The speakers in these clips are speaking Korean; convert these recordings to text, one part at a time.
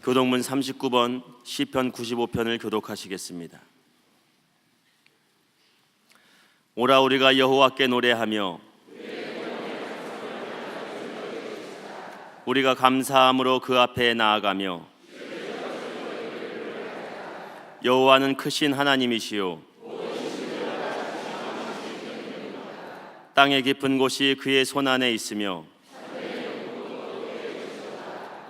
교독문 39번 시편 95편을 교독하시겠습니다. 오라 우리가 여호와께 노래하며 우리가 감사함으로 그 앞에 나아가며 여호와는 크신 하나님이시요 땅의 깊은 곳이 그의 손안에 있으며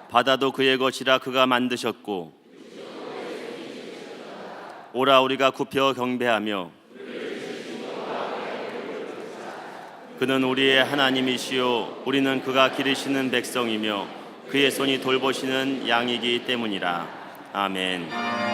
바다도 그의 것이라 그가 만드셨고 오라 우리가 굽혀 경배하며 그는 우리의 하나님이시요 우리는 그가 기르시는 백성이며 그의 손이 돌보시는 양이기 때문이라. 아멘.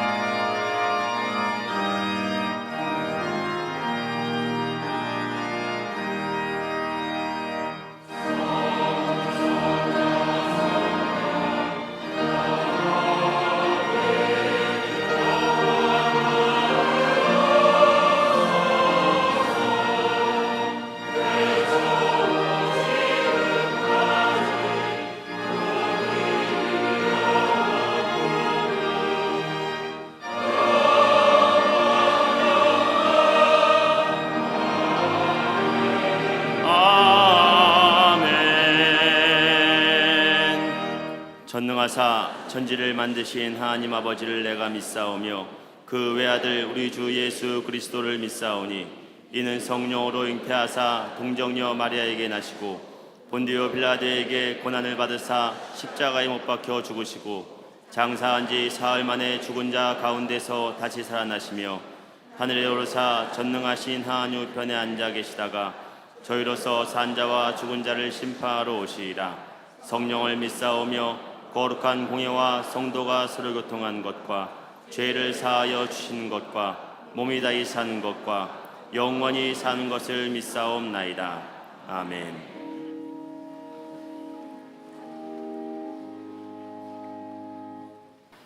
전능하사 천지를 만드신 하나님 아버지를 내가 믿사오며 그 외아들 우리 주 예수 그리스도를 믿사오니 이는 성령으로 잉태하사 동정녀 마리아에게 나시고 본디오 빌라도에게 고난을 받으사 십자가에 못 박혀 죽으시고 장사한 지 사흘 만에 죽은 자 가운데서 다시 살아나시며 하늘에 오르사 전능하신 하나님 우편에 앉아 계시다가 저희로서 산 자와 죽은 자를 심판하러 오시리라. 성령을 믿사오며 거룩한 공예와 성도가 서로 교통한 것과 죄를 사하여 주시는 것과 몸이 다시 사는 것과 영원히 사는 것을 믿사옵나이다. 아멘.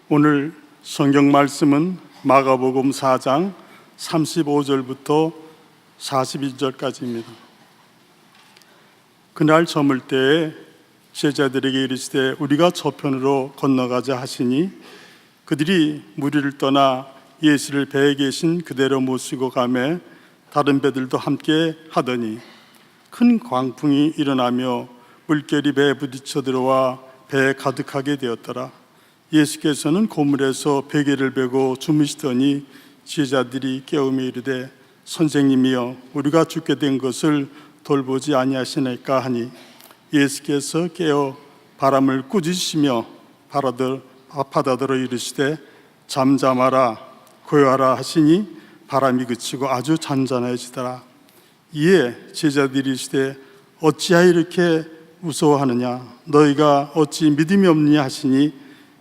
오늘 성경 말씀은 마가복음 4장 35절부터 42절까지입니다. 그날 저물 때에 제자들에게 이르시되 우리가 저편으로 건너가자 하시니 그들이 무리를 떠나 예수를 배에 계신 그대로 모시고 가매 다른 배들도 함께 하더니 큰 광풍이 일어나며 물결이 배에 부딪혀 들어와 배에 가득하게 되었더라. 예수께서는 고물에서 베개를 베고 주무시더니 제자들이 깨우며 이르되 선생님이여 우리가 죽게 된 것을 돌보지 아니하시나이까 하니 예수께서 깨어 바람을 꾸짖으시며 바다더러 이르시되 잠잠하라 고요하라 하시니 바람이 그치고 아주 잔잔해지더라. 이에 제자들이 이르시되 어찌하여 이렇게 무서워하느냐 너희가 어찌 믿음이 없느냐 하시니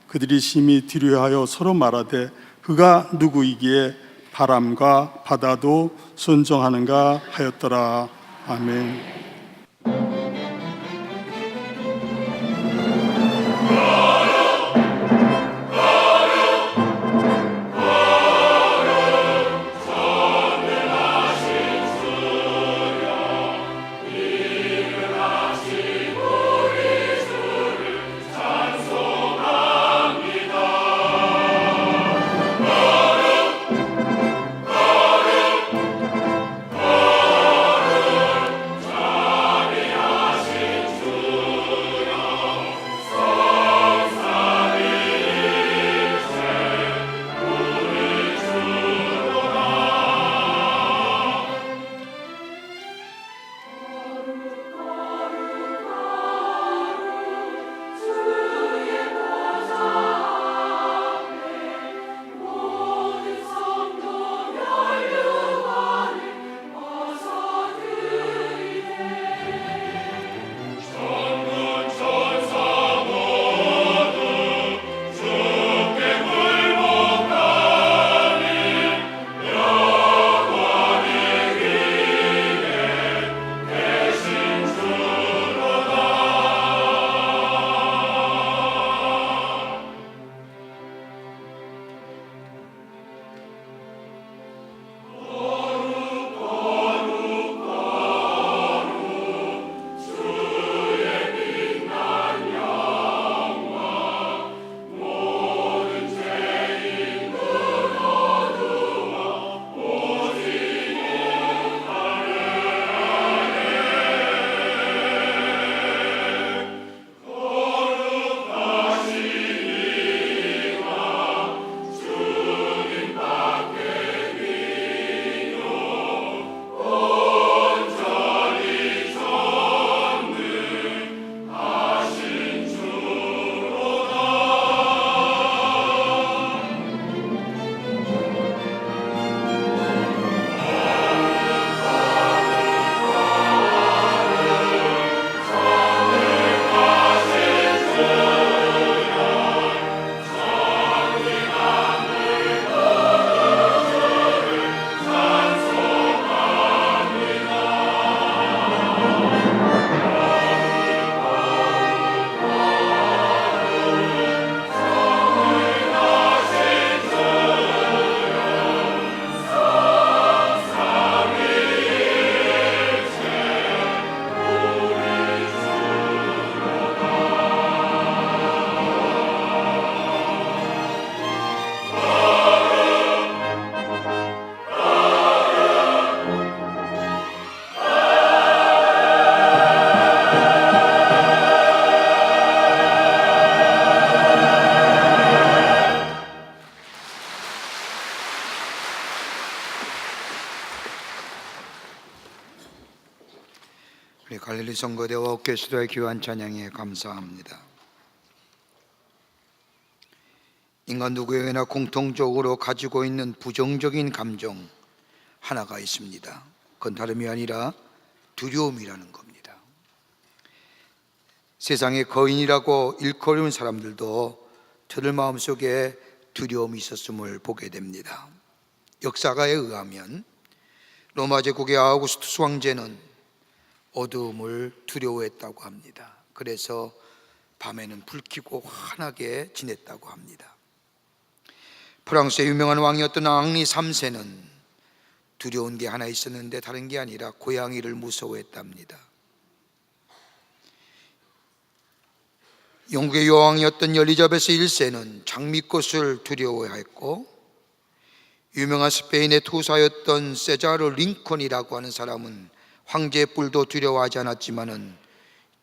그들이 심히 두려워하여 서로 말하되 그가 누구이기에 바람과 바다도 순종하는가 하였더라. 아멘. 우리 성도대와 오케스트라의 귀한 찬양에 감사합니다. 인간 누구에게나 공통적으로 가지고 있는 부정적인 감정 하나가 있습니다. 그건 다름이 아니라 두려움이라는 겁니다. 세상에 거인이라고 일컬은 사람들도 저들 마음속에 두려움이 있었음을 보게 됩니다. 역사가에 의하면 로마 제국의 아우구스투스 황제는 어두움을 두려워했다고 합니다. 그래서 밤에는 불 켜고 환하게 지냈다고 합니다. 프랑스의 유명한 왕이었던 앙리 3세는 두려운 게 하나 있었는데 다른 게 아니라 고양이를 무서워했답니다. 영국의 여왕이었던 엘리자베스 1세는 장미꽃을 두려워했고, 유명한 스페인의 투사였던 세자르 링컨이라고 하는 사람은 황제의 뿔도 두려워하지 않았지만은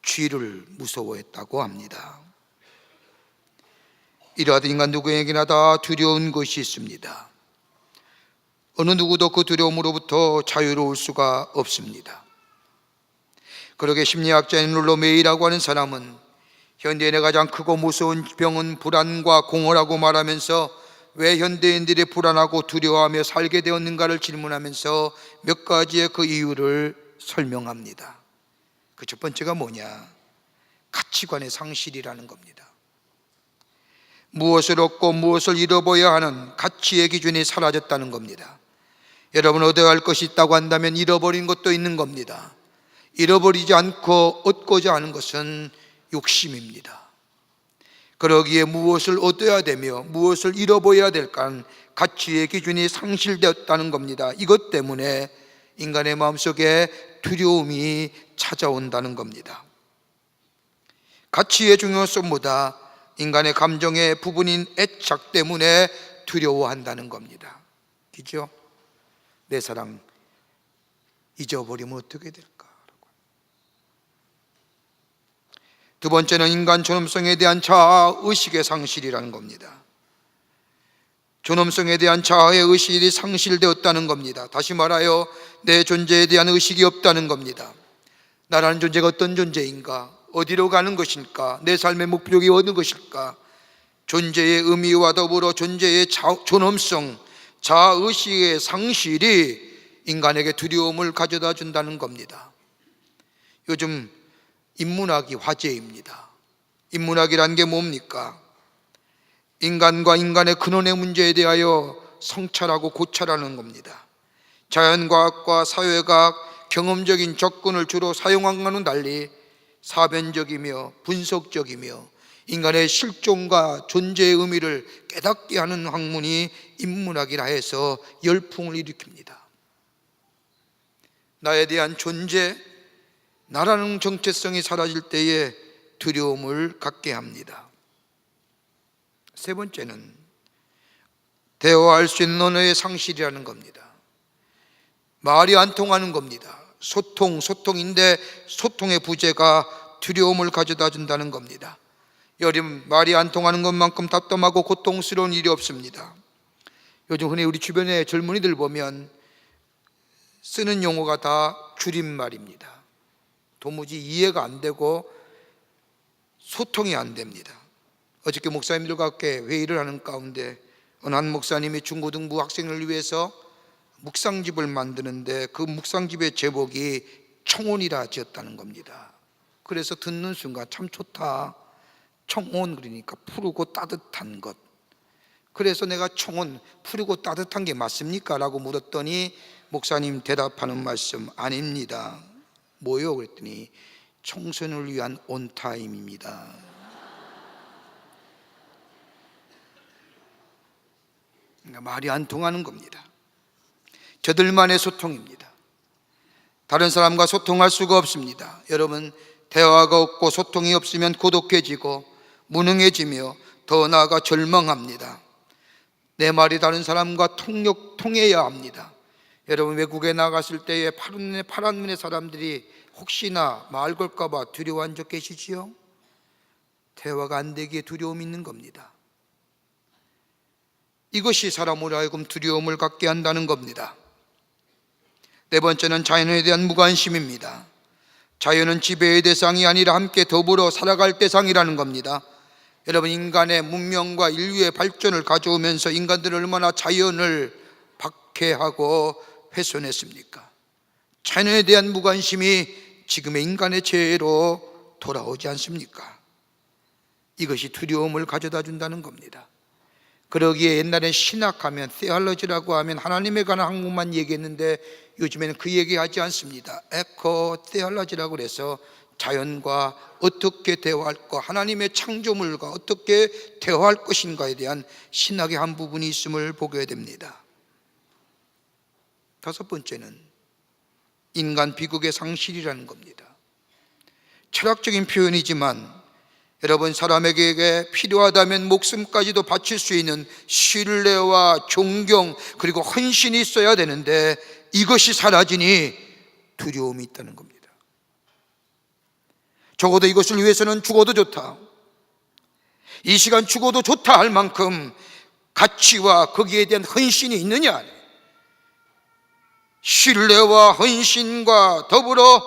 쥐를 무서워했다고 합니다. 이러한 인간 누구에게나 다 두려운 것이 있습니다. 어느 누구도 그 두려움으로부터 자유로울 수가 없습니다. 그러게 심리학자인 룰로메이라고 하는 사람은 현대인의 가장 크고 무서운 병은 불안과 공허라고 말하면서 왜 현대인들이 불안하고 두려워하며 살게 되었는가를 질문하면서 몇 가지의 그 이유를 설명합니다. 그 첫 번째가 뭐냐? 가치관의 상실이라는 겁니다. 무엇을 얻고 무엇을 잃어버려야 하는 가치의 기준이 사라졌다는 겁니다. 여러분, 얻어야 할 것이 있다고 한다면 잃어버린 것도 있는 겁니다. 잃어버리지 않고 얻고자 하는 것은 욕심입니다. 그러기에 무엇을 얻어야 되며 무엇을 잃어버려야 될까, 가치의 기준이 상실되었다는 겁니다. 이것 때문에 인간의 마음속에 두려움이 찾아온다는 겁니다. 가치의 중요성보다 인간의 감정의 부분인 애착 때문에 두려워한다는 겁니다. 그죠? 내 사랑 잊어버리면 어떻게 될까? 두 번째는 인간 존엄성에 대한 자아의식의 상실이라는 겁니다. 존엄성에 대한 자아의 의식이 상실되었다는 겁니다. 다시 말하여 내 존재에 대한 의식이 없다는 겁니다. 나라는 존재가 어떤 존재인가? 어디로 가는 것일까? 내 삶의 목표가 어느 것일까? 존재의 의미와 더불어 존재의 존엄성, 자아의식의 상실이 인간에게 두려움을 가져다 준다는 겁니다. 요즘 인문학이 화제입니다. 인문학이란 게 뭡니까? 인간과 인간의 근원의 문제에 대하여 성찰하고 고찰하는 겁니다. 자연과학과 사회과학, 경험적인 접근을 주로 사용한과는 달리 사변적이며 분석적이며 인간의 실존과 존재의 의미를 깨닫게 하는 학문이 인문학이라 해서 열풍을 일으킵니다. 나에 대한 존재, 나라는 정체성이 사라질 때에 두려움을 갖게 합니다. 세 번째는 대화할 수 있는 언어의 상실이라는 겁니다. 말이 안 통하는 겁니다. 소통인데 소통의 부재가 두려움을 가져다 준다는 겁니다. 여러분, 말이 안 통하는 것만큼 답답하고 고통스러운 일이 없습니다. 요즘 흔히 우리 주변의 젊은이들 보면 쓰는 용어가 다 줄임말입니다. 도무지 이해가 안 되고 소통이 안 됩니다. 어저께 목사님들과 함께 회의를 하는 가운데 어느 한 목사님이 중고등부 학생을 위해서 묵상집을 만드는데 그 묵상집의 제목이 청혼이라 지었다는 겁니다. 그래서 듣는 순간 참 좋다. 청혼, 그러니까 푸르고 따뜻한 것. 그래서 내가 청혼, 푸르고 따뜻한 게 맞습니까? 라고 물었더니 목사님 대답하는 말씀, 아닙니다. 뭐요? 그랬더니 청소년을 위한 온타임입니다. 그러니까 말이 안 통하는 겁니다. 저들만의 소통입니다. 다른 사람과 소통할 수가 없습니다. 여러분, 대화가 없고 소통이 없으면 고독해지고 무능해지며 더 나아가 절망합니다. 내 말이 다른 사람과 통해야 합니다. 여러분, 외국에 나갔을 때에 파란 눈의 사람들이 혹시나 말 걸까 봐 두려워한 적 계시지요? 대화가 안 되기에 두려움이 있는 겁니다. 이것이 사람으로 하여금 두려움을 갖게 한다는 겁니다. 네 번째는 자연에 대한 무관심입니다. 자연은 지배의 대상이 아니라 함께 더불어 살아갈 대상이라는 겁니다. 여러분, 인간의 문명과 인류의 발전을 가져오면서 인간들은 얼마나 자연을 박해하고 훼손했습니까? 자연에 대한 무관심이 지금의 인간의 죄로 돌아오지 않습니까? 이것이 두려움을 가져다 준다는 겁니다. 그러기에 옛날에 신학하면, theology라고 하면 하나님에 관한 학문만 얘기했는데 요즘에는 그 얘기하지 않습니다. 에코 theology라고 그래서 자연과 어떻게 대화할 것, 하나님의 창조물과 어떻게 대화할 것인가에 대한 신학의 한 부분이 있음을 보게 됩니다. 다섯 번째는 인간 비극의 상실이라는 겁니다. 철학적인 표현이지만 여러분, 사람에게 필요하다면 목숨까지도 바칠 수 있는 신뢰와 존경 그리고 헌신이 있어야 되는데 이것이 사라지니 두려움이 있다는 겁니다. 적어도 이것을 위해서는 죽어도 좋다, 이 시간 죽어도 좋다 할 만큼 가치와 거기에 대한 헌신이 있느냐. 신뢰와 헌신과 더불어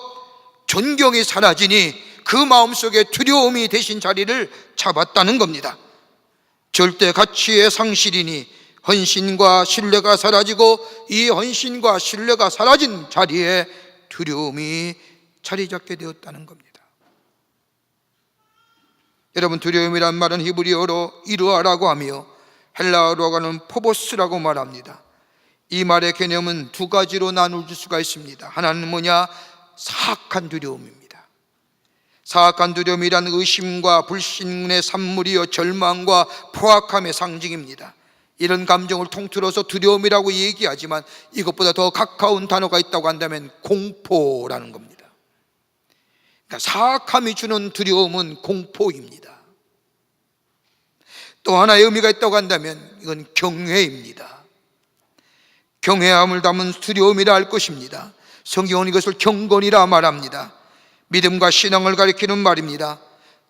존경이 사라지니 그 마음속에 두려움이 대신 자리를 잡았다는 겁니다. 절대 가치의 상실이니 헌신과 신뢰가 사라지고 이 헌신과 신뢰가 사라진 자리에 두려움이 자리 잡게 되었다는 겁니다. 여러분, 두려움이란 말은 히브리어로 이르아라고 하며 헬라어로 하는 포보스라고 말합니다. 이 말의 개념은 두 가지로 나눌 수가 있습니다. 하나는 뭐냐? 사악한 두려움입니다. 사악한 두려움이란 의심과 불신의 산물이요 절망과 포악함의 상징입니다. 이런 감정을 통틀어서 두려움이라고 얘기하지만 이것보다 더 가까운 단어가 있다고 한다면 공포라는 겁니다. 그러니까 사악함이 주는 두려움은 공포입니다. 또 하나의 의미가 있다고 한다면 이건 경외입니다. 경외함을 담은 두려움이라 할 것입니다. 성경은 이것을 경건이라 말합니다. 믿음과 신앙을 가리키는 말입니다.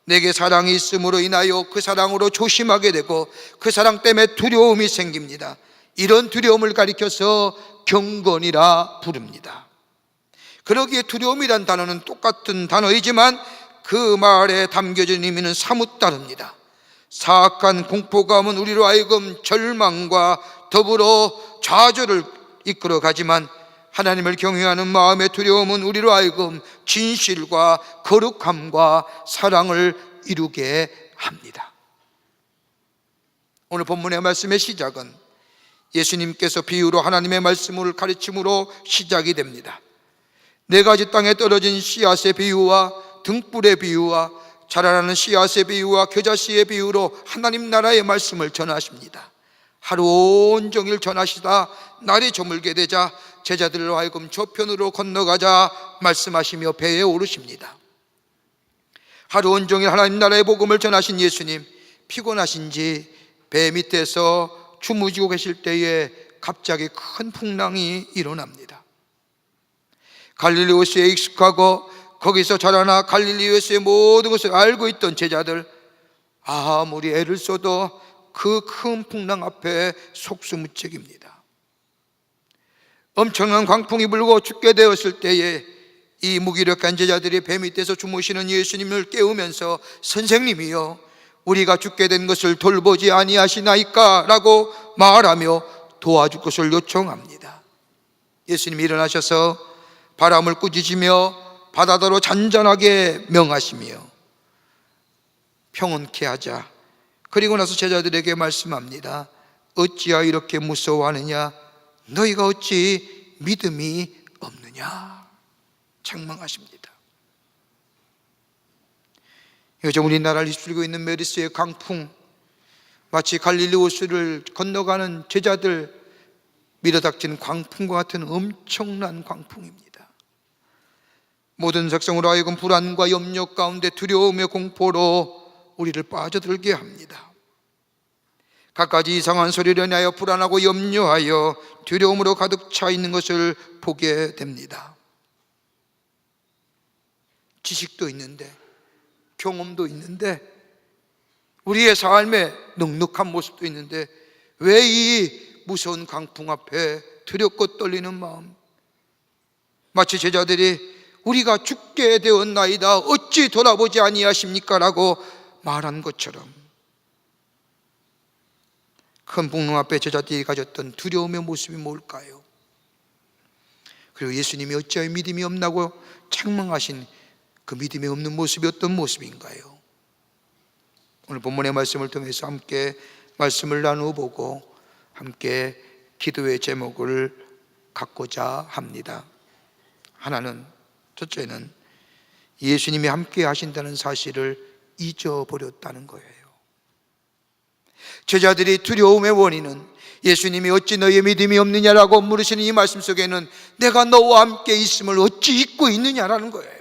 내게 사랑이 있음으로 인하여 그 사랑으로 조심하게 되고 그 사랑 때문에 두려움이 생깁니다. 이런 두려움을 가리켜서 경건이라 부릅니다. 그러기에 두려움이란 단어는 똑같은 단어이지만 그 말에 담겨진 의미는 사뭇 다릅니다. 사악한 공포감은 우리로 하여금 절망과 더불어 좌절을 이끌어 가지만 하나님을 경외하는 마음의 두려움은 우리로 하여금 진실과 거룩함과 사랑을 이루게 합니다. 오늘 본문의 말씀의 시작은 예수님께서 비유로 하나님의 말씀을 가르침으로 시작이 됩니다. 네 가지 땅에 떨어진 씨앗의 비유와 등불의 비유와 자라나는 씨앗의 비유와 겨자씨의 비유로 하나님 나라의 말씀을 전하십니다. 하루 온종일 전하시다 날이 저물게 되자 제자들로 하여금 저편으로 건너가자 말씀하시며 배에 오르십니다. 하루 온종일 하나님 나라의 복음을 전하신 예수님, 피곤하신지 배 밑에서 주무시고 계실 때에 갑자기 큰 풍랑이 일어납니다. 갈릴리 호수에 익숙하고 거기서 자라나 갈릴리 호수의 모든 것을 알고 있던 제자들, 아무리 애를 써도 그 큰 풍랑 앞에 속수무책입니다. 엄청난 광풍이 불고 죽게 되었을 때에 이 무기력한 제자들이 배 밑에서 주무시는 예수님을 깨우면서 선생님이여 우리가 죽게 된 것을 돌보지 아니하시나이까? 라고 말하며 도와줄 것을 요청합니다. 예수님이 일어나셔서 바람을 꾸짖으며 바다더러 잔잔하게 명하시며 평온케 하자. 그리고 나서 제자들에게 말씀합니다. 어찌하여 이렇게 무서워하느냐? 너희가 어찌 믿음이 없느냐? 책망하십니다. 요즘 우리나라를 휩쓸고 있는 메르스의 강풍, 마치 갈릴리 호수를 건너가는 제자들 밀어닥치는 광풍과 같은 엄청난 광풍입니다. 모든 백성으로 하여금 불안과 염려 가운데 두려움의 공포로 우리를 빠져들게 합니다. 갖가지 이상한 소리를 내어 불안하고 염려하여 두려움으로 가득 차 있는 것을 보게 됩니다. 지식도 있는데 경험도 있는데 우리의 삶에 넉넉한 모습도 있는데 왜 이 무서운 강풍 앞에 두렵고 떨리는 마음? 마치 제자들이 우리가 죽게 되었나이다 어찌 돌아보지 아니하십니까? 라고 말한 것처럼 큰 풍랑 앞에 제자들이 가졌던 두려움의 모습이 뭘까요? 그리고 예수님이 어찌하여 믿음이 없나고 책망하신 그 믿음이 없는 모습이 어떤 모습인가요? 오늘 본문의 말씀을 통해서 함께 말씀을 나누어보고 함께 기도의 제목을 갖고자 합니다. 하나는, 첫째는 예수님이 함께 하신다는 사실을 잊어버렸다는 거예요. 제자들이 두려움의 원인은 예수님이 어찌 너희의 믿음이 없느냐라고 물으시는 이 말씀 속에는 내가 너와 함께 있음을 어찌 잊고 있느냐라는 거예요.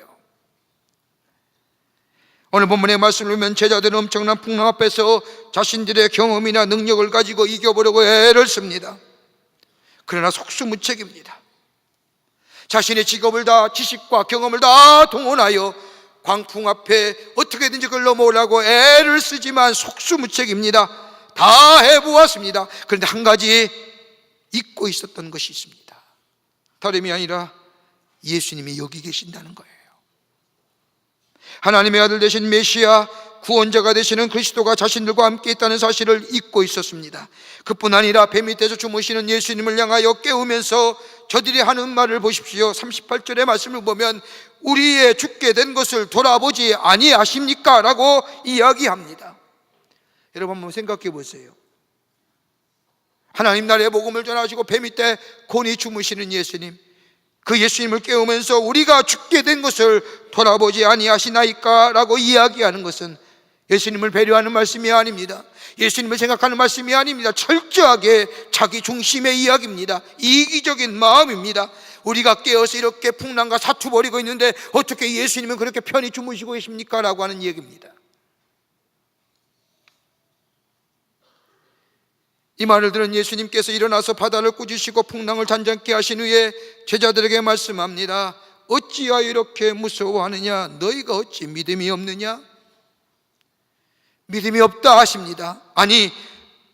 오늘 본문의 말씀을 보면 제자들은 엄청난 풍랑 앞에서 자신들의 경험이나 능력을 가지고 이겨보려고 애를 씁니다. 그러나 속수무책입니다. 자신의 직업을 다, 지식과 경험을 다 동원하여 광풍 앞에 어떻게든지 그걸 넘어오려고 애를 쓰지만 속수무책입니다. 다 해보았습니다. 그런데 한 가지 잊고 있었던 것이 있습니다. 다름이 아니라 예수님이 여기 계신다는 거예요. 하나님의 아들 되신 메시아, 구원자가 되시는 그리스도가 자신들과 함께 있다는 사실을 잊고 있었습니다. 그뿐 아니라 배 밑에서 주무시는 예수님을 향하여 깨우면서 저들이 하는 말을 보십시오. 38절의 말씀을 보면 우리의 죽게 된 것을 돌아보지 아니하십니까? 라고 이야기합니다. 여러분 한번 생각해 보세요. 하나님 나라의 복음을 전하시고 배 밑에 곤히 주무시는 예수님, 그 예수님을 깨우면서 우리가 죽게 된 것을 돌아보지 아니하시나이까? 라고 이야기하는 것은 예수님을 배려하는 말씀이 아닙니다. 예수님을 생각하는 말씀이 아닙니다. 철저하게 자기 중심의 이야기입니다. 이기적인 마음입니다. 우리가 깨어서 이렇게 풍랑과 사투 벌이고 있는데 어떻게 예수님은 그렇게 편히 주무시고 계십니까? 라고 하는 얘기입니다. 이 말을 들은 예수님께서 일어나서 바다를 꾸짖으시고 풍랑을 잔잔케 하신 후에 제자들에게 말씀합니다. 어찌하여 이렇게 무서워하느냐? 너희가 어찌 믿음이 없느냐? 믿음이 없다 하십니다. 아니,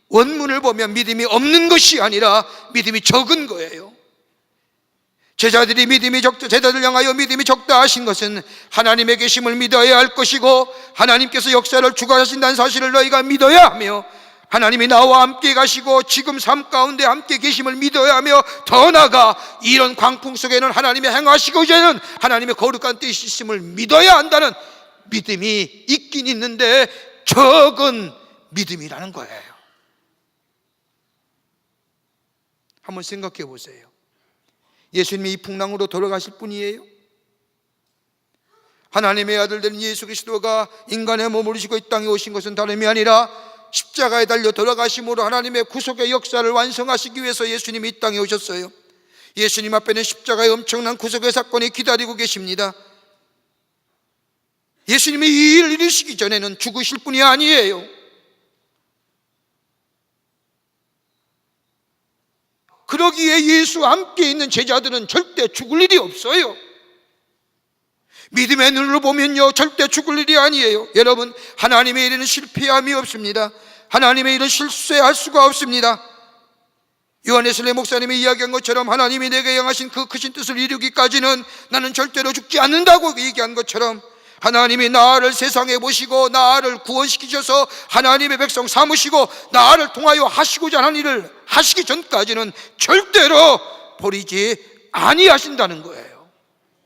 원문을 보면 믿음이 없는 것이 아니라 믿음이 적은 거예요. 제자들 향하여 믿음이 적다 하신 것은 하나님의 계심을 믿어야 할 것이고 하나님께서 역사를 주관하신다는 사실을 너희가 믿어야 하며 하나님이 나와 함께 가시고 지금 삶 가운데 함께 계심을 믿어야 하며 더 나아가 이런 광풍 속에는 하나님이 행하시고자 하는 하나님의 거룩한 뜻이 있음을 믿어야 한다는 믿음이 있긴 있는데 적은 믿음이라는 거예요. 한번 생각해 보세요. 예수님이 이 풍랑으로 돌아가실 분이에요. 하나님의 아들 된 예수 그리스도가 인간의 몸을 입으시고 이 땅에 오신 것은 다름이 아니라 십자가에 달려 돌아가심으로 하나님의 구속의 역사를 완성하시기 위해서 예수님이 이 땅에 오셨어요. 예수님 앞에는 십자가의 엄청난 구속의 사건이 기다리고 계십니다. 예수님이 이 일을 이루시기 전에는 죽으실 분이 아니에요. 그러기에 예수와 함께 있는 제자들은 절대 죽을 일이 없어요. 믿음의 눈으로 보면요 절대 죽을 일이 아니에요. 여러분, 하나님의 일에는 실패함이 없습니다. 하나님의 일은 실수할 수가 없습니다. 요한에슬레 목사님이 이야기한 것처럼 하나님이 내게 향하신 그 크신 뜻을 이루기까지는 나는 절대로 죽지 않는다고 얘기한 것처럼 하나님이 나를 세상에 보시고 나를 구원시키셔서 하나님의 백성 삼으시고 나를 통하여 하시고자 하는 일을 하시기 전까지는 절대로 버리지 아니하신다는 거예요.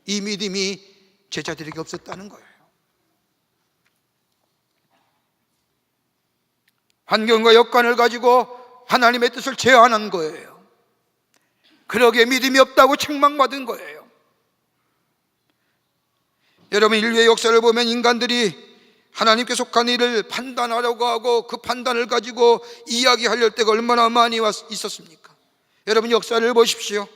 이 믿음이 제자들에게 없었다는 거예요. 환경과 여건을 가지고 하나님의 뜻을 제한한 거예요. 그러기에 믿음이 없다고 책망받은 거예요. 여러분, 인류의 역사를 보면 인간들이 하나님께 속한 일을 판단하려고 하고 그 판단을 가지고 이야기하려 때가 얼마나 많이 있었습니까? 여러분, 역사를 보십시오.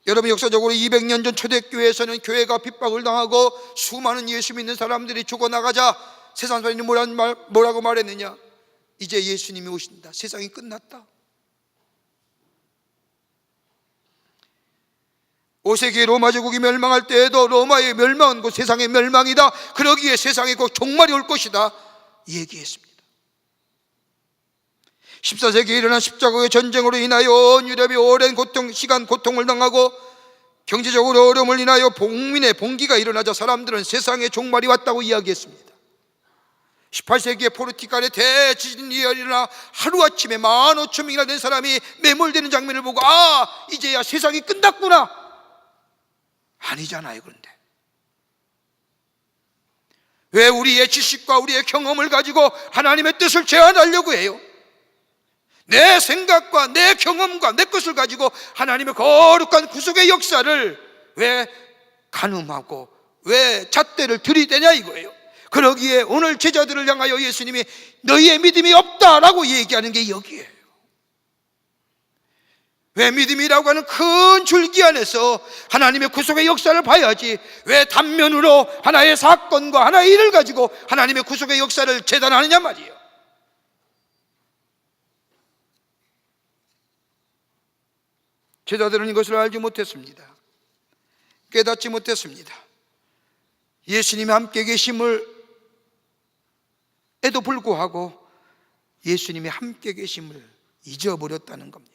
여러분, 역사적으로 200년 전 초대교회에서는 교회가 핍박을 당하고 수많은 예수 믿는 사람들이 죽어나가자 세상 사람들이 뭐라고 말했느냐? 이제 예수님이 오신다. 세상이 끝났다. 5세기 로마 제국이 멸망할 때에도 로마의 멸망은 곧 세상의 멸망이다. 그러기에 세상에 곧 종말이 올 것이다 얘기했습니다. 14세기에 일어난 십자가의 전쟁으로 인하여 온 유럽이 오랜 고통을 당하고 경제적으로 어려움을 인하여 복민의 봉기가 일어나자 사람들은 세상에 종말이 왔다고 이야기했습니다. 18세기에 포르투갈의 대지진이 일어나 하루아침에 15,000명이나 된 사람이 매몰되는 장면을 보고 이제야 세상이 끝났구나. 아니잖아요. 그런데 왜 우리의 지식과 우리의 경험을 가지고 하나님의 뜻을 제한하려고 해요? 내 생각과 내 경험과 내 것을 가지고 하나님의 거룩한 구속의 역사를 왜 가늠하고 왜 잣대를 들이대냐 이거예요. 그러기에 오늘 제자들을 향하여 예수님이 너희의 믿음이 없다라고 얘기하는 게 여기에요. 왜 믿음이라고 하는 큰 줄기 안에서 하나님의 구속의 역사를 봐야지, 왜 단면으로 하나의 사건과 하나의 일을 가지고 하나님의 구속의 역사를 재단하느냐 말이에요. 제자들은 이것을 알지 못했습니다. 깨닫지 못했습니다. 예수님이 함께 계심을 에도 불구하고 예수님이 함께 계심을 잊어버렸다는 겁니다.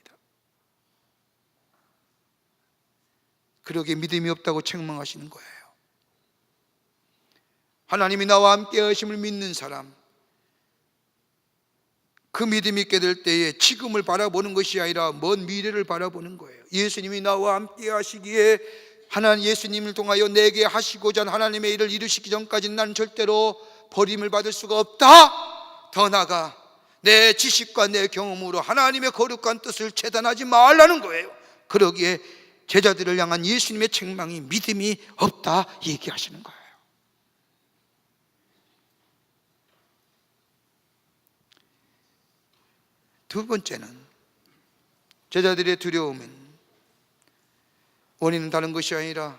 그러기에 믿음이 없다고 책망하시는 거예요. 하나님이 나와 함께 하심을 믿는 사람, 그 믿음이 있게 될 때에 지금을 바라보는 것이 아니라 먼 미래를 바라보는 거예요. 예수님이 나와 함께 하시기에 하나님 예수님을 통하여 내게 하시고자 하는 하나님의 일을 이루시기 전까지는 나는 절대로 버림을 받을 수가 없다. 더 나아가 내 지식과 내 경험으로 하나님의 거룩한 뜻을 재단하지 말라는 거예요. 그러기에 제자들을 향한 예수님의 책망이 믿음이 없다 얘기하시는 거예요. 두 번째는 제자들의 두려움은 원인은 다른 것이 아니라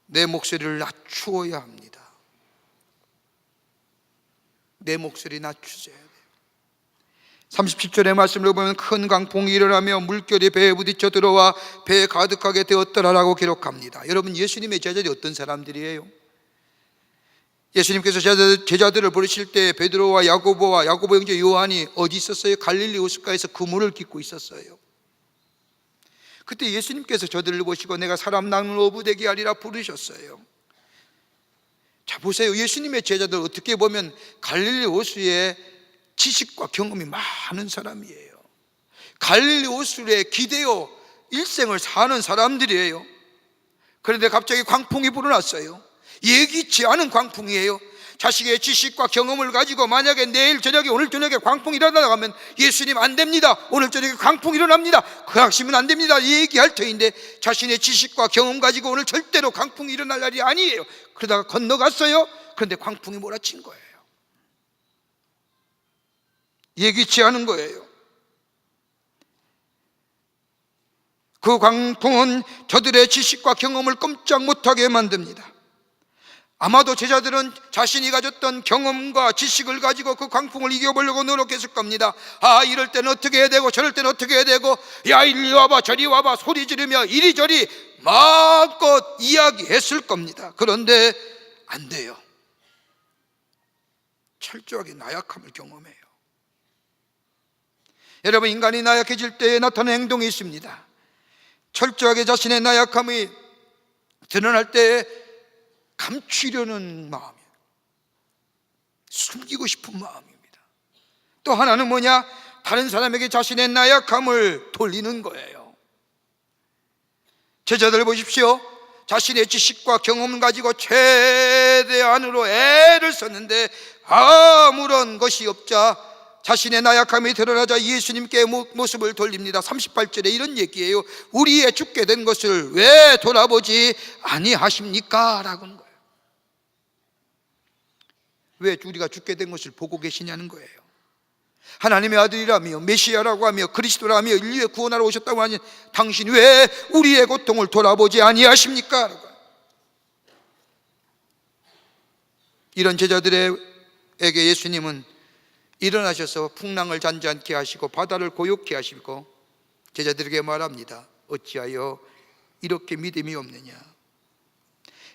내 목소리를 낮추어야 합니다. 내 목소리 낮추셔야 돼요. 37절의 말씀을 보면 큰 강풍이 일어나며 물결이 배에 부딪혀 들어와 배에 가득하게 되었더라라고 기록합니다. 여러분, 예수님의 제자들이 어떤 사람들이에요? 예수님께서 제자들을 부르실 때 베드로와 야고보와 야고보 형제 요한이 어디 있었어요? 갈릴리 호숫가에서 그물을 깃고 있었어요. 그때 예수님께서 저들을 보시고 내가 사람 낳는 어부되게 하리라 부르셨어요. 자, 보세요. 예수님의 제자들 어떻게 보면 갈릴리 호수에 지식과 경험이 많은 사람이에요. 갈릴리 호수에 기대어 일생을 사는 사람들이에요. 그런데 갑자기 광풍이 불어났어요. 예기치 않은 광풍이에요. 자식의 지식과 경험을 가지고 만약에 내일 저녁에 오늘 저녁에 광풍이 일어나가면 예수님 안 됩니다, 오늘 저녁에 광풍이 일어납니다, 그 하시면 안 됩니다 얘기할 터인데 자신의 지식과 경험 가지고 오늘 절대로 광풍이 일어날 날이 아니에요. 그러다가 건너갔어요. 그런데 광풍이 몰아친 거예요. 예기치 않은 거예요. 그 광풍은 저들의 지식과 경험을 꼼짝 못하게 만듭니다. 아마도 제자들은 자신이 가졌던 경험과 지식을 가지고 그 광풍을 이겨보려고 노력했을 겁니다. 이럴 때는 어떻게 해야 되고 저럴 때는 어떻게 해야 되고, 야 이리 와봐 저리 와봐 소리 지르며 이리저리 마음껏 이야기했을 겁니다. 그런데 안 돼요. 철저하게 나약함을 경험해요. 여러분, 인간이 나약해질 때에 나타나는 행동이 있습니다. 철저하게 자신의 나약함이 드러날 때에 감추려는 마음이에요. 숨기고 싶은 마음입니다. 또 하나는 뭐냐? 다른 사람에게 자신의 나약함을 돌리는 거예요. 제자들 보십시오. 자신의 지식과 경험을 가지고 최대한으로 애를 썼는데 아무런 것이 없자 자신의 나약함이 드러나자 예수님께 모습을 돌립니다. 38절에 이런 얘기예요. 우리의 죽게 된 것을 왜 돌아보지 아니하십니까? 라고 하는 거예요. 왜 우리가 죽게 된 것을 보고 계시냐는 거예요. 하나님의 아들이라며 메시아라고 하며 그리스도라며 인류의 구원하러 오셨다고 하니 당신 왜 우리의 고통을 돌아보지 아니하십니까? 라고. 이런 제자들에게 예수님은 일어나셔서 풍랑을 잔잔케 하시고 바다를 고요케 하시고 제자들에게 말합니다. 어찌하여 이렇게 믿음이 없느냐?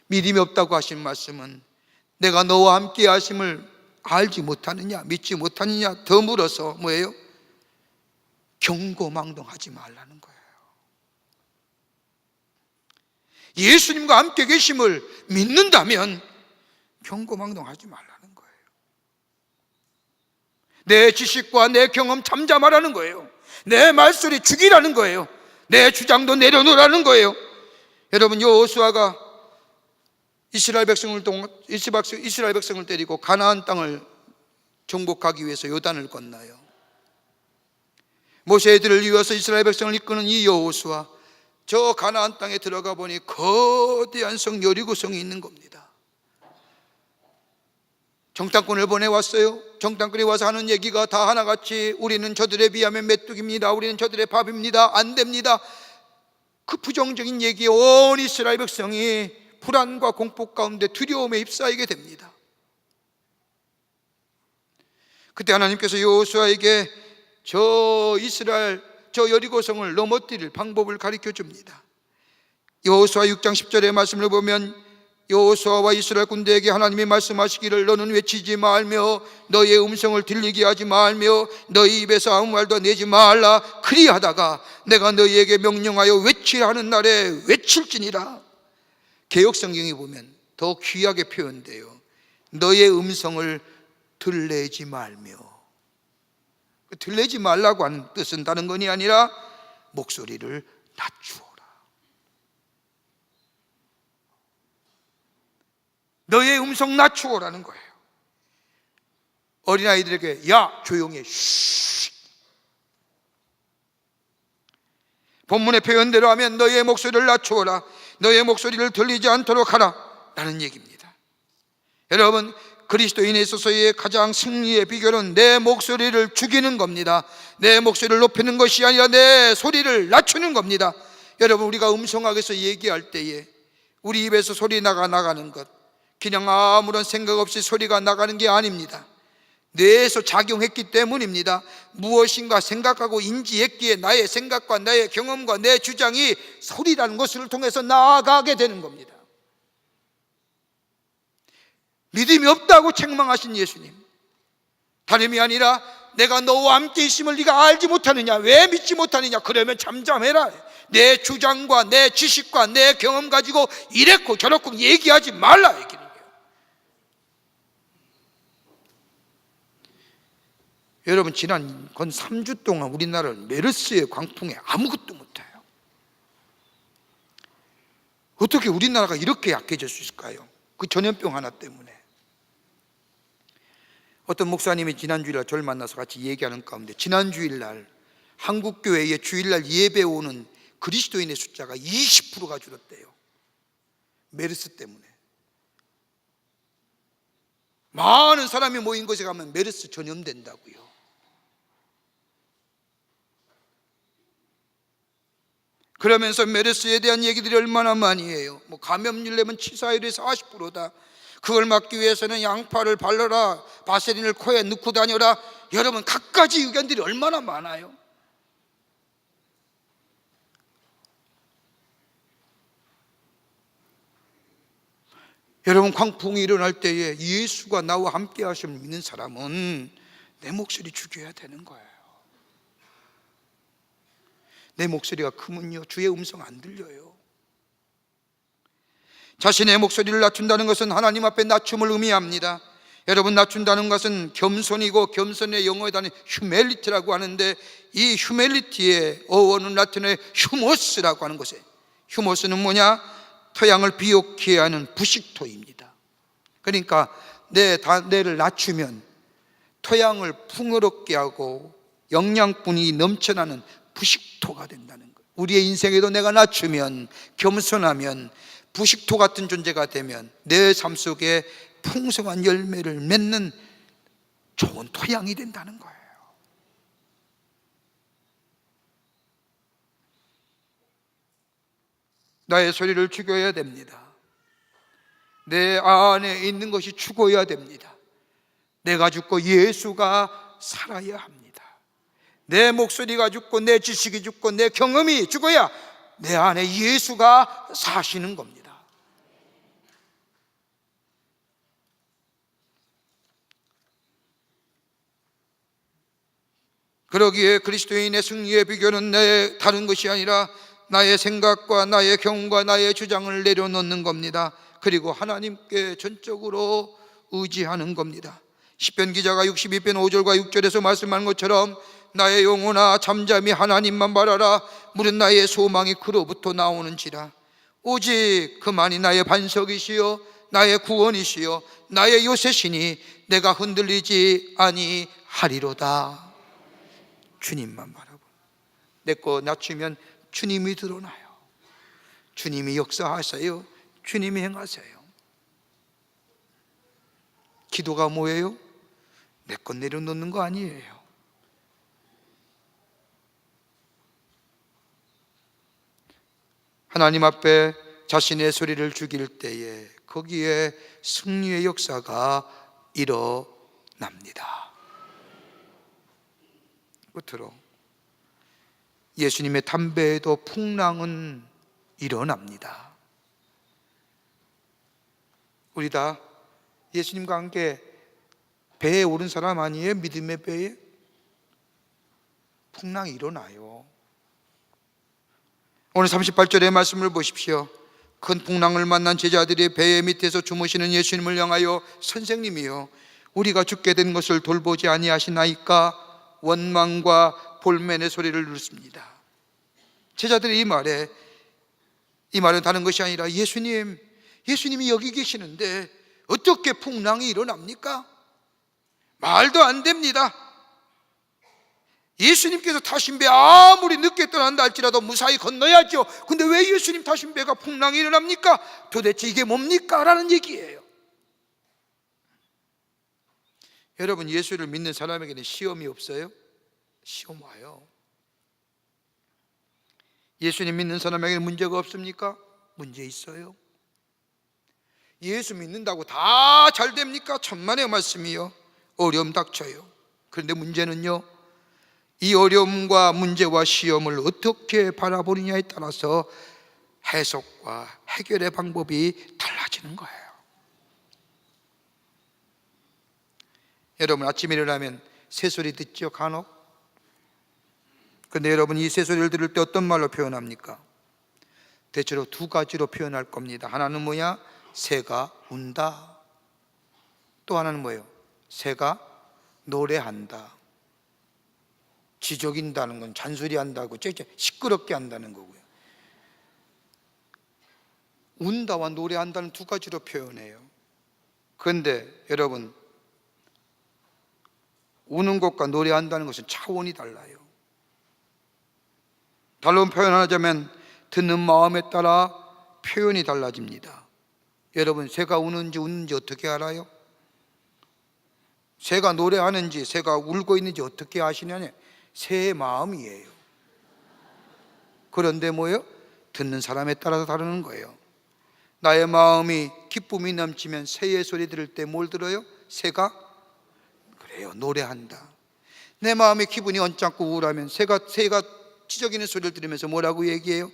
믿음이 없다고 하신 말씀은 내가 너와 함께 하심을 알지 못하느냐, 믿지 못하느냐, 더 물어서 뭐예요? 경고망동하지 말라는 거예요. 예수님과 함께 계심을 믿는다면 경고망동하지 말라는 거예요. 내 지식과 내 경험 잠잠하라는 거예요. 내 말소리 죽이라는 거예요. 내 주장도 내려놓으라는 거예요. 여러분, 여호수아가 이스라엘 백성을 데리고 가나안 땅을 정복하기 위해서 요단을 건너요. 모세들을 이어서 이스라엘 백성을 이끄는 이 여호수아, 저 가나안 땅에 들어가 보니 거대한 성 여리고성이 있는 겁니다. 정탐꾼을 보내왔어요. 정탐꾼이 와서 하는 얘기가 다 하나같이 우리는 저들에 비하면 메뚜기입니다. 우리는 저들의 밥입니다. 안 됩니다. 그 부정적인 얘기에 온 이스라엘 백성이 불안과 공포 가운데 두려움에 휩싸이게 됩니다. 그때 하나님께서 여호수아에게 저 여리고성을 넘어뜨릴 방법을 가르쳐 줍니다. 여호수아 6장 10절의 말씀을 보면 여호수아와 이스라엘 군대에게 하나님이 말씀하시기를 너는 외치지 말며 너의 음성을 들리게 하지 말며 너희 입에서 아무 말도 내지 말라. 그리하다가 내가 너희에게 명령하여 외치라 하는 날에 외칠지니라. 개역성경에 보면 더 귀하게 표현돼요. 너의 음성을 들내지 말며. 들내지 말라고 하는 뜻은 다른 것이 아니라 목소리를 낮추어라. 너의 음성 낮추어라는 거예요. 어린아이들에게 야 조용히 쉬. 본문의 표현대로 하면 너의 목소리를 낮추어라. 너의 목소리를 들리지 않도록 하라 라는 얘기입니다. 여러분, 그리스도인에 있어서의 가장 승리의 비결은 내 목소리를 죽이는 겁니다. 내 목소리를 높이는 것이 아니라 내 소리를 낮추는 겁니다. 여러분, 우리가 음성학에서 얘기할 때에 우리 입에서 소리 나가는 것, 그냥 아무런 생각 없이 소리가 나가는 게 아닙니다. 뇌에서 작용했기 때문입니다. 무엇인가 생각하고 인지했기에 나의 생각과 나의 경험과 내 주장이 소리라는 것을 통해서 나아가게 되는 겁니다. 믿음이 없다고 책망하신 예수님, 다름이 아니라 내가 너와 함께 있음을 네가 알지 못하느냐, 왜 믿지 못하느냐, 그러면 잠잠해라. 내 주장과 내 지식과 내 경험 가지고 이랬고 저랬고 얘기하지 말라 얘기는 거예요. 여러분, 지난 건 3주 동안 우리나라는 메르스의 광풍에 아무것도 못해요. 어떻게 우리나라가 이렇게 약해질 수 있을까요? 그 전염병 하나 때문에. 어떤 목사님이 지난 주일날 저를 만나서 같이 얘기하는 가운데 지난 주일날 한국교회에 주일날 예배 오는 그리스도인의 숫자가 20%가 줄었대요. 메르스 때문에. 많은 사람이 모인 곳에 가면 메르스 전염된다고요. 그러면서 메르스에 대한 얘기들이 얼마나 많이 해요. 감염률 내면 치사율이 40%다. 그걸 막기 위해서는 양파를 발라라, 바세린을 코에 넣고 다녀라. 여러분, 갖가지 의견들이 얼마나 많아요. 여러분, 광풍이 일어날 때에 예수가 나와 함께 하심을 믿는 사람은 내 목소리 죽여야 되는 거예요. 내 목소리가 크면요, 주의 음성 안 들려요. 자신의 목소리를 낮춘다는 것은 하나님 앞에 낮춤을 의미합니다. 여러분, 낮춘다는 것은 겸손이고, 겸손의 영어에 단위 휴멜리티라고 하는데, 이 휴멜리티의 어원은 라틴어의 휴모스라고 하는 것이에요. 휴모스는 뭐냐? 토양을 비옥케 하는 부식토입니다. 그러니까 내를 낮추면 토양을 풍요롭게 하고 영양분이 넘쳐나는 부식토가 된다는 거예요. 우리의 인생에도 내가 낮추면, 겸손하면, 부식토 같은 존재가 되면 내 삶 속에 풍성한 열매를 맺는 좋은 토양이 된다는 거예요. 나의 소리를 죽여야 됩니다. 내 안에 있는 것이 죽어야 됩니다. 내가 죽고 예수가 살아야 합니다. 내 목소리가 죽고 내 지식이 죽고 내 경험이 죽어야 내 안에 예수가 사시는 겁니다. 그러기에 그리스도인의 승리의 비결은 다른 것이 아니라 나의 생각과 나의 경험과 나의 주장을 내려놓는 겁니다. 그리고 하나님께 전적으로 의지하는 겁니다. 시편 기자가 62편 5절과 6절에서 말씀한 것처럼 나의 영혼아 잠잠히 하나님만 바라라. 무릇 나의 소망이 그로부터 나오는지라. 오직 그만이 나의 반석이시요 나의 구원이시요 나의 요새시니 내가 흔들리지 아니하리로다. 주님만 바라보. 내 거 낮추면 주님이 드러나요. 주님이 역사하세요. 주님이 행하세요. 기도가 뭐예요? 내 것 내려놓는 거 아니에요. 하나님 앞에 자신의 소리를 죽일 때에 거기에 승리의 역사가 일어납니다. 끝으로 예수님의 담배에도 풍랑은 일어납니다. 우리 다 예수님과 함께 배에 오른 사람 아니에요? 믿음의 배에 풍랑이 일어나요. 오늘 38절의 말씀을 보십시오. 큰 풍랑을 만난 제자들이 배 밑에서 주무시는 예수님을 향하여 선생님이요 우리가 죽게 된 것을 돌보지 아니하시나이까 원망과 볼멘의 소리를 누릅니다. 제자들이 이 말은 다른 것이 아니라 예수님이 여기 계시는데 어떻게 풍랑이 일어납니까? 말도 안 됩니다. 예수님께서 타신 배 아무리 늦게 떠난다 할지라도 무사히 건너야죠. 근데 왜 예수님 타신 배가 풍랑이 일어납니까? 도대체 이게 뭡니까? 라는 얘기예요. 여러분, 예수를 믿는 사람에게는 시험이 없어요? 시험 와요. 예수님 믿는 사람에게는 문제가 없습니까? 문제 있어요. 예수 믿는다고 다 잘 됩니까? 천만의 말씀이요. 어려움 닥쳐요. 그런데 문제는요, 이 어려움과 문제와 시험을 어떻게 바라보느냐에 따라서 해석과 해결의 방법이 달라지는 거예요. 여러분, 아침에 일어나면 새소리 듣죠? 간혹. 그런데 여러분, 이 새소리를 들을 때 어떤 말로 표현합니까? 대체로 두 가지로 표현할 겁니다. 하나는 뭐냐? 새가 운다. 또 하나는 뭐예요? 새가 노래한다. 지저귀다는 건 잔소리한다고 시끄럽게 한다는 거고요. 운다와 노래한다는 두 가지로 표현해요. 그런데 여러분, 우는 것과 노래한다는 것은 차원이 달라요. 달로 표현하자면 듣는 마음에 따라 표현이 달라집니다. 여러분, 새가 우는지 웃는지 어떻게 알아요? 새가 노래하는지 새가 울고 있는지 어떻게 아시냐냐? 새의 마음이에요. 그런데 뭐예요? 듣는 사람에 따라서 다르는 거예요. 나의 마음이 기쁨이 넘치면 새의 소리 들을 때 뭘 들어요? 새가 그래요, 노래한다. 내 마음의 기분이 언짢고 우울하면 새가 지저귀는 소리를 들으면서 뭐라고 얘기해요?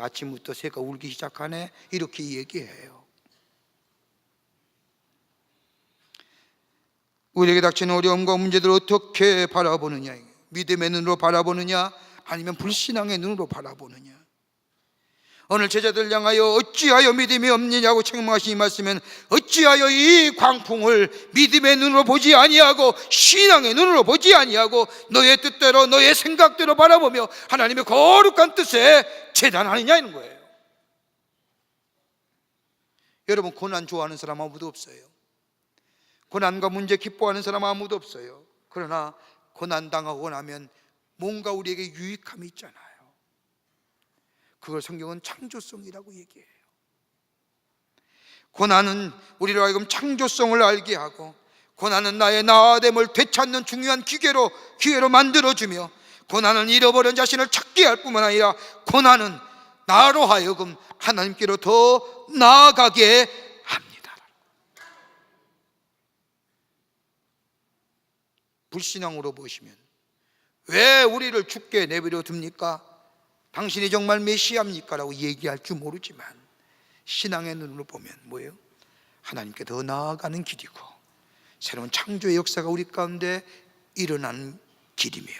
아침부터 새가 울기 시작하네, 이렇게 얘기해요. 우리에게 닥치는 어려움과 문제들을 어떻게 바라보느냐, 믿음의 눈으로 바라보느냐 아니면 불신앙의 눈으로 바라보느냐. 오늘 제자들 향하여 어찌하여 믿음이 없느냐고 책망하신 이 말씀은 어찌하여 이 광풍을 믿음의 눈으로 보지 아니하고 신앙의 눈으로 보지 아니하고 너의 뜻대로 너의 생각대로 바라보며 하나님의 거룩한 뜻에 재단하느냐는 거예요. 여러분, 고난 좋아하는 사람 아무도 없어요. 고난과 문제 기뻐하는 사람 아무도 없어요. 그러나 고난 당하고 나면 뭔가 우리에게 유익함이 있잖아요. 그걸 성경은 창조성이라고 얘기해요. 고난은 우리로 하여금 창조성을 알게 하고, 고난은 나의 나됨을 되찾는 중요한 기회로 만들어주며, 고난은 잃어버린 자신을 찾게 할 뿐만 아니라 고난은 나로 하여금 하나님께로 더 나아가게 합니다. 불신앙으로 보시면 왜 우리를 죽게 내버려 둡니까? 당신이 정말 메시아입니까? 라고 얘기할 줄 모르지만 신앙의 눈으로 보면 뭐예요? 하나님께 더 나아가는 길이고 새로운 창조의 역사가 우리 가운데 일어나는 길이며,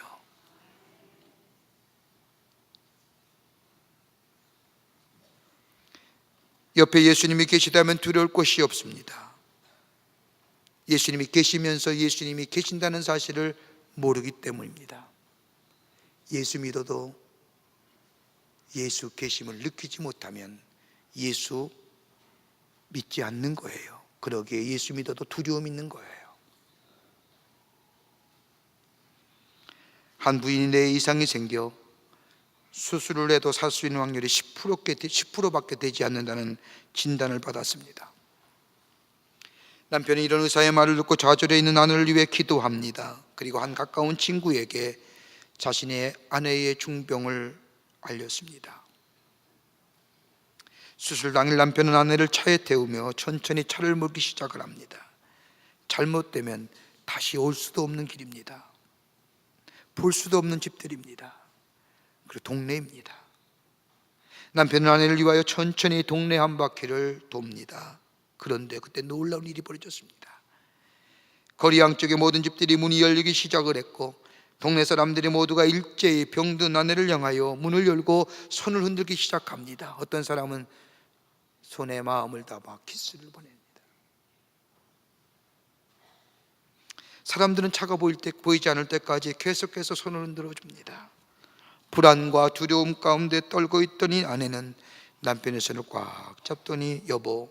옆에 예수님이 계시다면 두려울 것이 없습니다. 예수님이 계시면서 예수님이 계신다는 사실을 모르기 때문입니다. 예수 믿어도 예수 계심을 느끼지 못하면 예수 믿지 않는 거예요. 그러기에 예수 믿어도 두려움 있는 거예요. 한 부인이 뇌 이상이 생겨 수술을 해도 살 수 있는 확률이 10%밖에 되지 않는다는 진단을 받았습니다. 남편이 이런 의사의 말을 듣고 좌절해 있는 아내를 위해 기도합니다. 그리고 한 가까운 친구에게 자신의 아내의 중병을 알렸습니다. 수술 당일 남편은 아내를 차에 태우며 천천히 차를 몰기 시작을 합니다. 잘못되면 다시 올 수도 없는 길입니다. 볼 수도 없는 집들입니다. 그리고 동네입니다. 남편은 아내를 위하여 천천히 동네 한 바퀴를 돕니다. 그런데 그때 놀라운 일이 벌어졌습니다. 거리 양쪽의 모든 집들이 문이 열리기 시작을 했고 동네 사람들이 모두가 일제히 병든 아내를 향하여 문을 열고 손을 흔들기 시작합니다. 어떤 사람은 손에 마음을 담아 키스를 보냅니다. 사람들은 차가 보이지 않을 때까지 계속해서 손을 흔들어 줍니다. 불안과 두려움 가운데 떨고 있던 이 아내는 남편의 손을 꽉 잡더니 여보,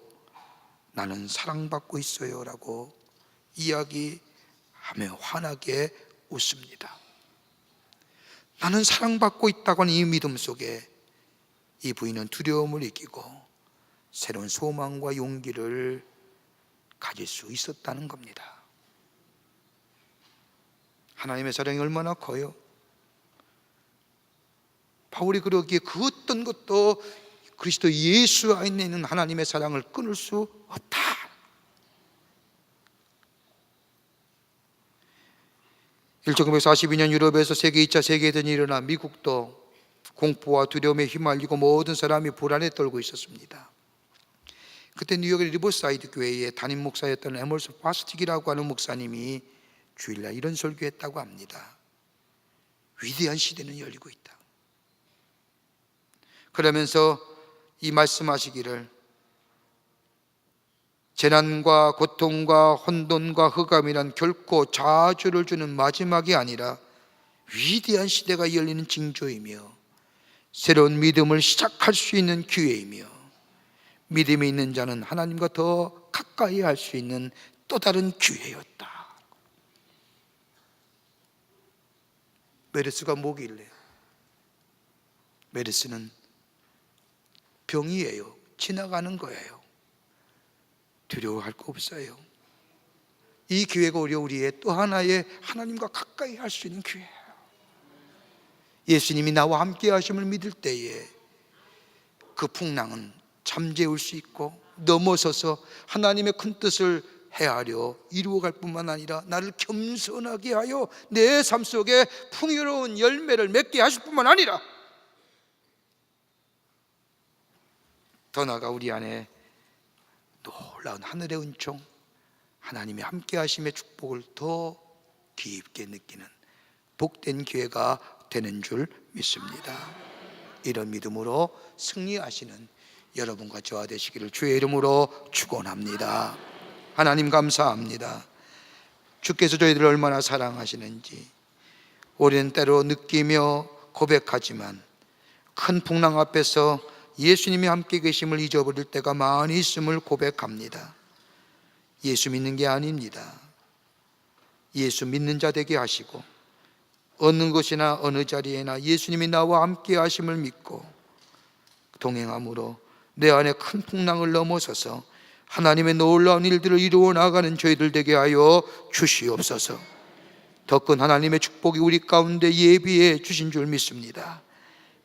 나는 사랑받고 있어요 라고 이야기하며 환하게 웃습니다. 나는 사랑받고 있다고 하는 이 믿음 속에 이 부인은 두려움을 이기고 새로운 소망과 용기를 가질 수 있었다는 겁니다. 하나님의 사랑이 얼마나 커요? 바울이 그러기에 그 어떤 것도 그리스도 예수 안에 있는 하나님의 사랑을 끊을 수 없다. (1942년) 유럽에서 세계 2차 세계대전이 일어나 미국도 공포와 두려움에 휘말리고 모든 사람이 불안에 떨고 있었습니다. 그때 뉴욕의 리버사이드 교회의 담임 목사였던 에머슨 파스틱이라고 하는 목사님이 주일날 이런 설교했다고 합니다. 위대한 시대는 열리고 있다. 그러면서 이 말씀하시기를 재난과 고통과 혼돈과 흑암이란 결코 저주를 주는 마지막이 아니라 위대한 시대가 열리는 징조이며 새로운 믿음을 시작할 수 있는 기회이며 믿음이 있는 자는 하나님과 더 가까이 할 수 있는 또 다른 기회였다. 메르스가 뭐길래? 메르스는 병이에요. 지나가는 거예요. 두려워할 거 없어요. 이 기회가 우리의 또 하나의 하나님과 가까이 할 수 있는 기회예요. 예수님이 나와 함께 하심을 믿을 때에 그 풍랑은 잠재울 수 있고 넘어서서 하나님의 큰 뜻을 헤아려 이루어갈 뿐만 아니라 나를 겸손하게 하여 내 삶 속에 풍요로운 열매를 맺게 하실 뿐만 아니라 더 나아가 우리 안에 놀라운 하늘의 은총, 하나님의 함께 하심의 축복을 더 깊게 느끼는 복된 기회가 되는 줄 믿습니다. 이런 믿음으로 승리하시는 여러분과 저와 되시기를 주의 이름으로 축원합니다. 하나님 감사합니다. 주께서 저희들을 얼마나 사랑하시는지 우리는 때로 느끼며 고백하지만 큰 풍랑 앞에서 예수님이 함께 계심을 잊어버릴 때가 많이 있음을 고백합니다. 예수 믿는 게 아닙니다. 예수 믿는 자 되게 하시고 어느 곳이나 어느 자리에나 예수님이 나와 함께 하심을 믿고 동행함으로 내 안에 큰 풍랑을 넘어서서 하나님의 놀라운 일들을 이루어 나가는 저희들 되게 하여 주시옵소서. 더 큰 하나님의 축복이 우리 가운데 예비해 주신 줄 믿습니다.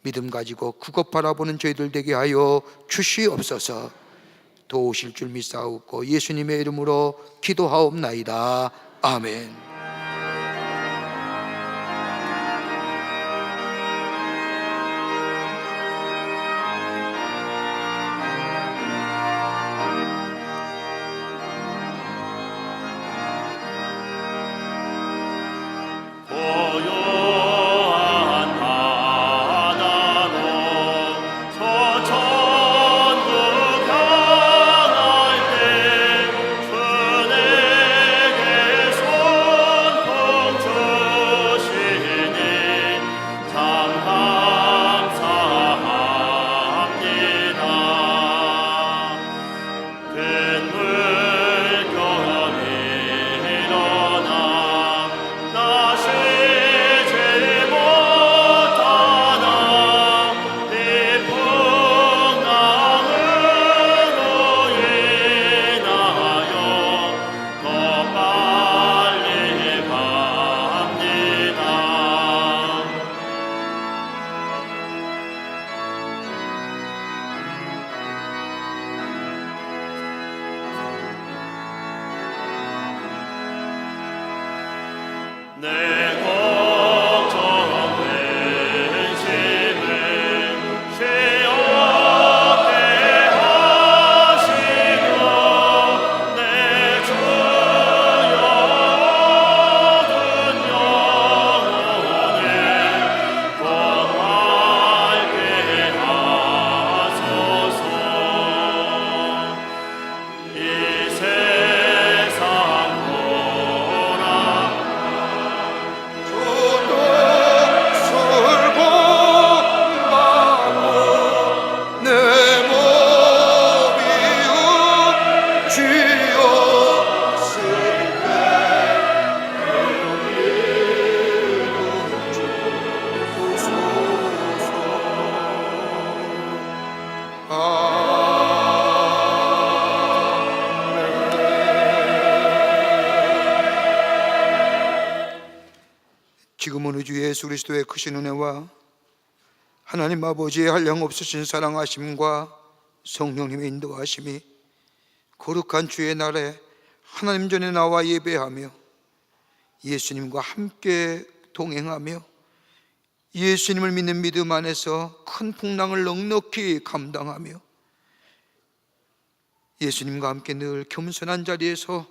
믿음 가지고 그것 바라보는 저희들 되게 하여 주시옵소서. 도우실 줄 믿사옵고 예수님의 이름으로 기도하옵나이다. 아멘. 우리 주 예수 그리스도의 크신 은혜와 하나님 아버지의 한량없으신 사랑하심과 성령님의 인도하심이 거룩한 주의 날에 하나님 전에 나와 예배하며 예수님과 함께 동행하며 예수님을 믿는 믿음 안에서 큰 풍랑을 넉넉히 감당하며 예수님과 함께 늘 겸손한 자리에서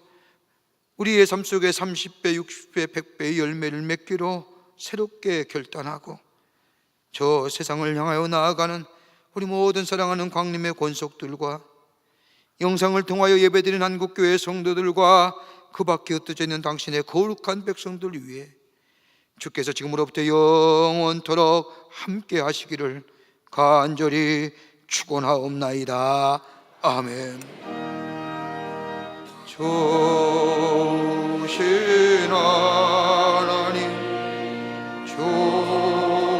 우리의 삶 속에 30배, 60배, 100배의 열매를 맺기로 새롭게 결단하고 저 세상을 향하여 나아가는 우리 모든 사랑하는 광림의 권속들과 영상을 통하여 예배드리는 한국교회 성도들과 그 밖에 흩어져 있는 당신의 거룩한 백성들 위해 주께서 지금으로부터 영원토록 함께 하시기를 간절히 축원하옵나이다. 아멘. 좋으신 하나님, 좋으신